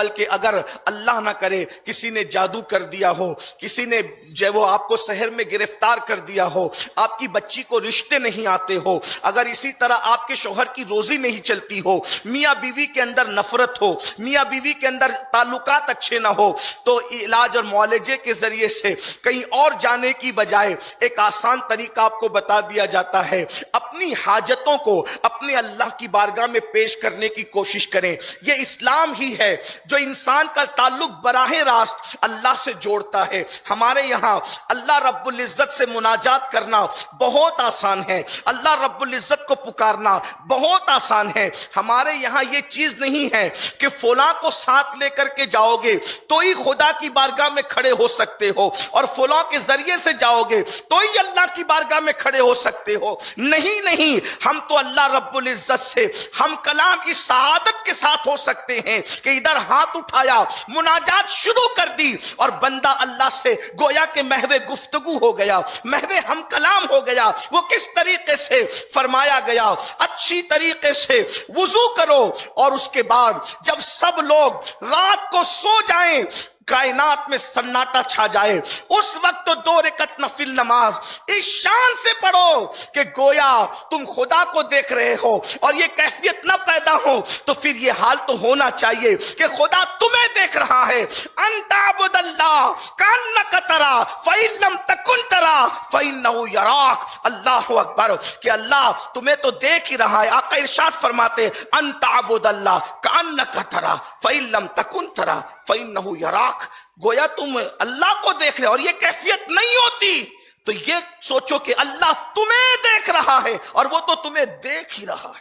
بلکہ اگر اللہ نہ کرے کسی نے جادو کر دیا ہو، کسی نے جو وہ آپ کو شہر میں گرفتار کر دیا ہو، آپ کی بچی کو رشتے نہیں آتے ہو، اگر اسی طرح آپ کے شوہر کی روزی نہیں چلتی ہو، میاں بیوی کے اندر نفرت ہو، میاں بیوی کے اندر تعلقات اچھے نہ ہو، تو علاج اور معالجے کے ذریعے سے کہیں اور جانے کی بجائے ایک آسان طریقہ آپ کو بتا دیا جاتا ہے، اپنی حاجتوں کو اپنے اللہ کی بارگاہ میں پیش کرنے کی کوشش کریں۔ یہ اسلام ہی ہے جو انسان کا تعلق براہ راست اللہ سے جوڑتا ہے۔ ہمارے یہاں اللہ رب العزت سے مناجات کرنا بہت آسان ہے، اللہ رب العزت کو پکارنا بہت آسان ہے۔ ہمارے یہاں یہ چیز نہیں ہے کہ فلاں کو ساتھ لے کر کے جاؤ گے تو ہی خدا کی بارگاہ میں کھڑے ہو سکتے ہو، اور فلاں کے ذریعے سے جاؤ گے تو ہی اللہ کی بارگاہ میں کھڑے ہو سکتے ہو۔ نہیں، ہم تو اللہ رب العزت سے ہم کلام اس سعادت کے ساتھ ہو سکتے ہیں کہ ادھر ہاتھ اٹھایا، مناجات شروع کر دی، اور بندہ اللہ سے گویا کہ محو گفتگو ہو گیا، محو ہم کلام ہو گیا۔ وہ کس طریقے سے فرمایا گیا؟ اچھی طریقے سے وضو کرو، اور اس کے بعد جب سب لوگ رات کو سو جائیں، کائنات میں سناٹا چھا جائے، اس وقت تو 2 رکعت نفل نماز اس شان سے پڑھو کہ گویا تم خدا کو دیکھ رہے ہو، اور یہ کیفیت نہ پیدا ہو تو پھر یہ حال تو ہونا چاہیے کہ خدا تمہیں دیکھ رہا ہے۔ انت عبد اللہ کانک ترا فإن لم تکن ترا فإنہ یراک۔ اللہ اکبر، کہ اللہ تمہیں تو دیکھ ہی رہا ہے۔ آقا ارشاد فرماتے انت عبد اللہ کانک ترا فإن لم تکن ترا فإنہ یراک، گویا تم اللہ کو دیکھ رہے، اور یہ کیفیت نہیں ہوتی تو یہ سوچو کہ اللہ تمہیں دیکھ رہا ہے، اور وہ تو تمہیں دیکھ ہی رہا ہے۔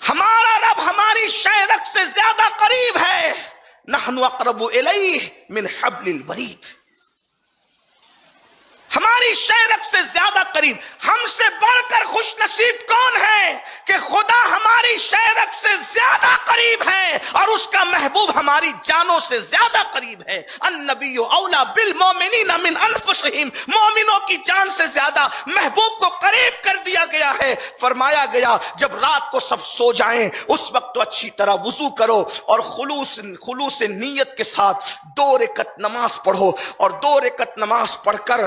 ہمارا رب ہماری شہرک سے زیادہ قریب ہے، نحن اقرب الیہ من حبل الورید، ہماری شہرک سے زیادہ قریب۔ ہم سے بڑھ کر خوش نصیب کون ہے کہ خدا ہماری شہرک سے زیادہ قریب ہے، اور اس کا محبوب ہماری جانوں سے زیادہ قریب ہے۔ النبی اولا بالمومنین من انفسہم، مومنوں کی جان سے زیادہ محبوب کو قریب کر دیا گیا ہے۔ فرمایا گیا جب رات کو سب سو جائیں اس وقت تو اچھی طرح وضو کرو، اور خلوص نیت کے ساتھ 2 رکعت نماز پڑھو، اور 2 رکعت نماز پڑھ کر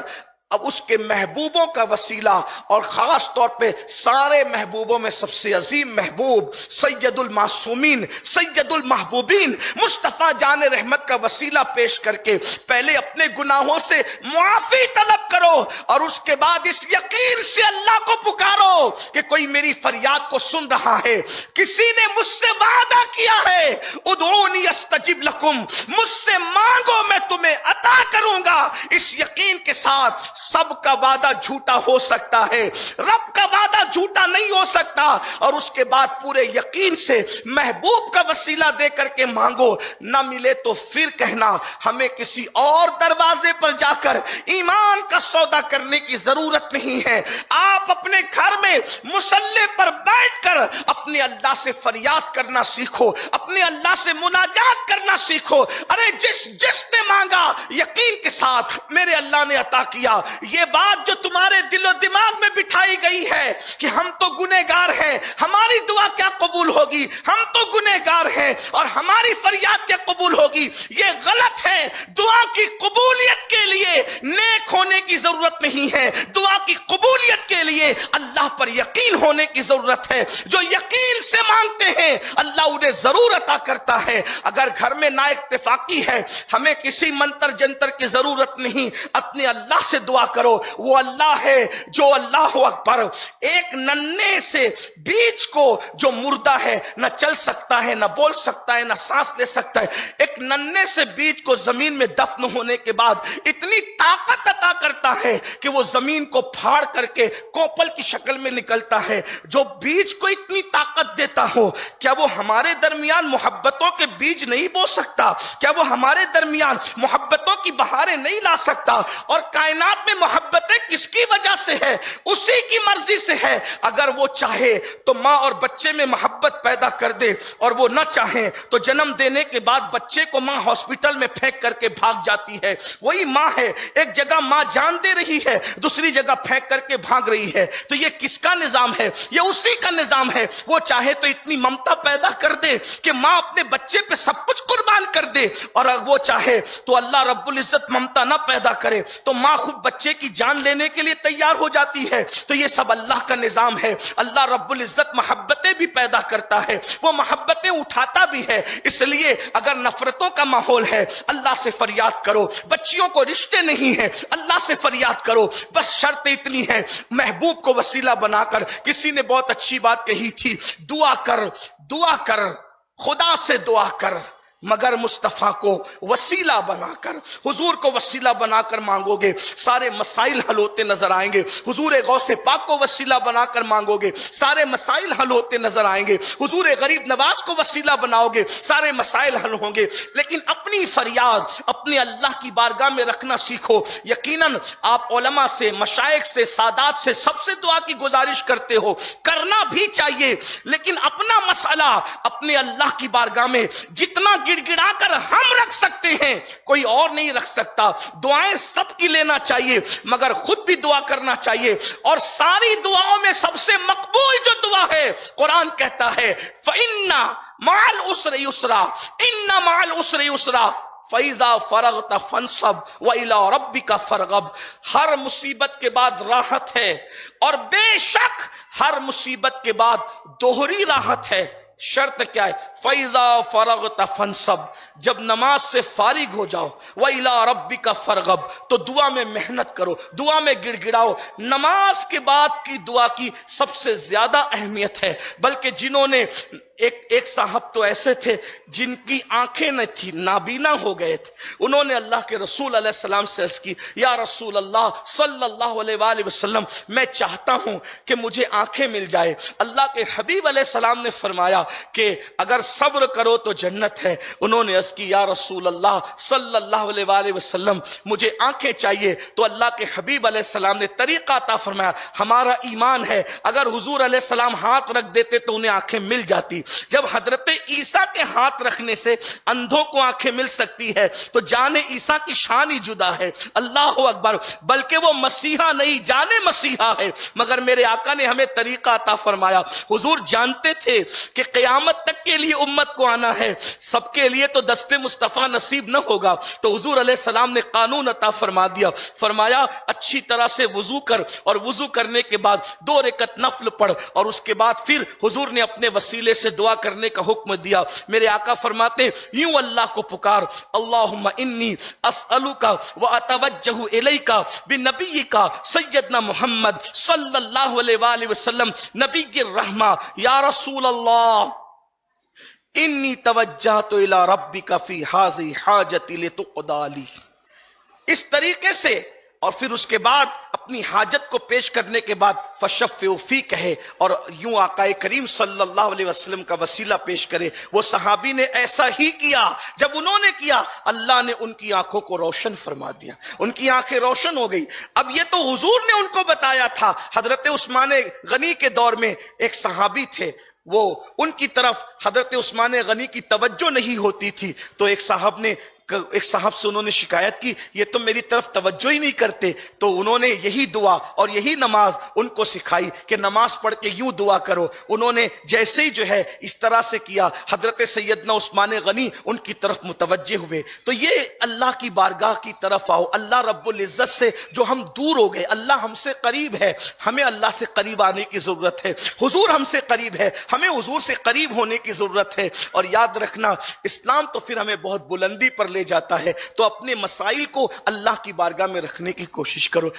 اب اس کے محبوبوں کا وسیلہ، اور خاص طور پہ سارے محبوبوں میں سب سے عظیم محبوب سید المعصومین، سید المحبوبین مصطفیٰ جان رحمت کا وسیلہ پیش کر کے پہلے اپنے گناہوں سے معافی طلب کرو، اور اس کے بعد اس یقین سے اللہ کو پکارو کہ کوئی میری فریاد کو سن رہا ہے۔ کسی نے مجھ سے وعدہ کیا ہے ادعونی استجب لکم، مجھ سے مانگو میں تمہیں عطا کروں گا۔ اس یقین کے ساتھ سب کا وعدہ جھوٹا ہو سکتا ہے، رب کا وعدہ جھوٹا نہیں ہو سکتا، اور اس کے بعد پورے یقین سے محبوب کا وسیلہ دے کر کے مانگو۔ نہ ملے تو پھر کہنا ہمیں کسی اور دروازے پر جا کر ایمان کا سودا کرنے کی ضرورت نہیں ہے۔ آپ اپنے گھر میں مصلی پر بیٹھ کر اپنے اللہ سے فریاد کرنا سیکھو، اپنے اللہ سے مناجات کرنا سیکھو۔ ارے جس نے مانگا یقین کے ساتھ میرے اللہ نے عطا کیا۔ یہ بات جو تمہارے دل و دماغ میں بٹھائی گئی ہے کہ ہم تو گنہگار ہیں، ہماری دعا کیا قبول ہوگی، ہم تو گنہگار ہیں اور ہماری فریاد کیا قبول ہوگی، یہ غلط ہے۔ دعا کی قبولیت کے لیے نیک ہونے کی ضرورت نہیں ہے، دعا کی قبولیت کے لیے اللہ پر یقین ہونے کی ضرورت ہے۔ جو یقین سے مانگتے ہیں اللہ انہیں ضرور عطا کرتا ہے۔ اگر گھر میں نا اتفاقی ہے، ہمیں کسی منتر جنتر کی ضرورت نہیں، اپنے اللہ سے دعا کرو۔ وہ اللہ ہے جو اللہ اکبر ایک ننھے سے بیج کو جو مردہ ہے، نہ چل سکتا ہے، نہ بول سکتا ہے، نہ سانس لے سکتا ہے، ایک ننھے سے بیج کو زمین میں دفن ہونے کے بعد اتنی طاقت عطا کرتا ہے کہ وہ زمین کو پھاڑ کر کے کوپل کی شکل میں نکلتا ہے۔ جو بیج کو اتنی طاقت دیتا ہو، کیا وہ ہمارے درمیان محبتوں کے بیج نہیں بو سکتا؟ کیا وہ ہمارے درمیان محبتوں کی بہاریں نہیں لا سکتا، اور کائنات میں محبتیں کس کی وجہ سے ہے؟ اسی کی مرضی سے ہے۔ اگر وہ چاہے تو ماں اور بچے میں محبت پیدا کر دے، اور وہ نہ چاہیں تو جنم دینے کے بعد بچے کو ماں ہاسپٹل میں پھینک کر کے بھاگ جاتی ہے۔ وہی ماں ہے، ایک جگہ ماں جان دے رہی ہے، دوسری جگہ پھینک کر کے بھاگ رہی ہے۔ تو یہ کس کا نظام ہے؟ یہ اسی کا نظام ہے۔ وہ چاہے تو اتنی ممتا پیدا کر دے کہ ماں اپنے بچے پہ سب کچھ قربان کر دے، اور اگر وہ چاہے تو اللہ رب العزت ممتا نہ پیدا کرے تو ماں خود بچے کی جان لینے کے لیے تیار ہو جاتی ہے۔ تو یہ سب اللہ کا نظام ہے۔ اللہ رب العزت محبتیں بھی پیدا کرتا ہے، وہ محبتیں اٹھاتا بھی ہے۔ اس لیے اگر نفرتوں کا ماحول ہے، اللہ سے فریاد کرو۔ بچیوں کو رشتے نہیں ہیں، اللہ سے فریاد کرو۔ بس شرط اتنی ہے، محبوب کو وسیلہ بنا کر۔ کسی نے بہت اچھی بات کہی تھی، دعا کر خدا سے دعا کر، مگر مصطفیٰ کو وسیلہ بنا کر، حضور کو وسیلہ بنا کر مانگو گے سارے مسائل حل ہوتے نظر آئیں گے۔ حضور غوث پاک کو وسیلہ بنا کر مانگو گے سارے مسائل حل ہوتے نظر آئیں گے۔ حضور غریب نواز کو وسیلہ بناؤ گے سارے مسائل حل ہوں گے۔ لیکن اپنی فریاد اپنے اللہ کی بارگاہ میں رکھنا سیکھو۔ یقیناً آپ علماء سے، مشائخ سے، سادات سے سب سے دعا کی گزارش کرتے ہو، کرنا بھی چاہیے، لیکن اپنا مسئلہ اپنے اللہ کی بارگاہ میں جتنا گڑ گڑا کر ہم رکھ سکتے ہیں کوئی اور نہیں رکھ سکتا۔ دعائیں سب کی لینا چاہیے، مگر خود بھی دعا کرنا چاہیے۔ اور ساری دعاؤں میں سب سے مقبول جو دعا ہے، قرآن کہتا ہے فَإِنَّ مَعَ الْعُسْرِ يُسْرًا إِنَّ مَعَ الْعُسْرِ يُسْرًا فَإِذَا فَرَغْتَ فَانْصَبْ وَإِلَىٰ رَبِّكَ فَارْغَب۔ ہر مصیبت کے بعد راحت ہے، اور بے شک ہر مصیبت کے بعد دوہری راحت ہے۔ شرط کیا ہے؟ فَإِذَا فَرَغْتَ فَانْصَبْ، جب نماز سے فارغ ہو جاؤ، وَإِلَىٰ رَبِّكَ فَارْغَب، تو دعا میں محنت کرو، دعا میں گڑ گڑاؤ۔ نماز کے بعد کی دعا کی سب سے زیادہ اہمیت ہے۔ بلکہ جنہوں نے ایک صاحب تو ایسے تھے جن کی آنکھیں نہ تھی، نابینا ہو گئے تھے، انہوں نے اللہ کے رسول علیہ السلام سے عرض کی، یا رسول اللہ صلی اللہ علیہ وآلہ وسلم، میں چاہتا ہوں کہ مجھے آنکھیں مل جائے۔ اللہ کے حبیب علیہ السلام نے فرمایا کہ اگر صبر کرو تو جنت ہے۔ انہوں نے عرض کی، یا رسول اللہ صلی اللہ علیہ وآلہ وسلم، مجھے آنکھیں چاہیے۔ تو اللہ کے حبیب علیہ السلام نے طریقہ عطا فرمایا۔ ہمارا ایمان ہے اگر حضور علیہ السلام ہاتھ رکھ دیتے تو انہیں آنکھیں مل جاتی۔ جب حضرت عیسیٰ کے ہاتھ رکھنے سے اندھوں کو آنکھیں مل سکتی ہے تو جان عیسیٰ کی شان ہی جدا ہے۔ اللہ اکبر۔ بلکہ وہ مسیحا نہیں، جان مسیحا ہے، مگر میرے آقا نے ہمیں طریقہ عطا فرمایا۔ حضور جانتے تھے کہ قیامت تک کے لیے امت کو آنا ہے، سب کے لیے تو دست مصطفیٰ نصیب نہ ہوگا، تو حضور علیہ السلام نے قانون عطا فرما دیا۔ فرمایا اچھی طرح سے وضو کر، اور وضو کرنے کے بعد 2 رکعت نفل پڑھ، اور اس کے بعد پھر حضور نے اپنے وسیلے سے دعا کرنے کا حکم دیا۔ میرے آقا فرماتے یوں اللہ کو پکار، اللہم انی اسألک واتوجہ الیک بنبیک سیدنا محمد صلی اللہ علیہ وآلہ وسلم نبی الرحمہ، یا رسول اللہ انی توجہت الی ربک فی ھذی حاجتی لتقضی لی۔ اس طریقے سے، اور پھر اس کے بعد اپنی حاجت کو پیش کرنے کے بعد فشفع فی کہے، اور یوں آقا کریم صلی اللہ علیہ وسلم کا وسیلہ پیش کرے۔ وہ صحابی نے ایسا ہی کیا۔ جب انہوں نے کیا، اللہ نے ان کی آنکھوں کو روشن فرما دیا، ان کی آنکھیں روشن ہو گئی۔ اب یہ تو حضور نے ان کو بتایا تھا۔ حضرت عثمان غنی کے دور میں ایک صحابی تھے، وہ ان کی طرف حضرت عثمان غنی کی توجہ نہیں ہوتی تھی، تو ایک صاحب سے انہوں نے شکایت کی، یہ تو میری طرف توجہ ہی نہیں کرتے۔ تو انہوں نے یہی دعا اور یہی نماز ان کو سکھائی کہ نماز پڑھ کے یوں دعا کرو۔ انہوں نے جیسے ہی جو ہے اس طرح سے کیا، حضرت سیدنا عثمان غنی ان کی طرف متوجہ ہوئے۔ تو یہ اللہ کی بارگاہ کی طرف آؤ۔ اللہ رب العزت سے جو ہم دور ہو گئے، اللہ ہم سے قریب ہے، ہمیں اللہ سے قریب آنے کی ضرورت ہے۔ حضور ہم سے قریب ہے، ہمیں حضور سے قریب ہونے کی ضرورت ہے۔ اور یاد رکھنا، اسلام تو پھر ہمیں بہت بلندی پر لے جاتا ہے، تو اپنے مسائل کو اللہ کی بارگاہ میں رکھنے کی کوشش کرو۔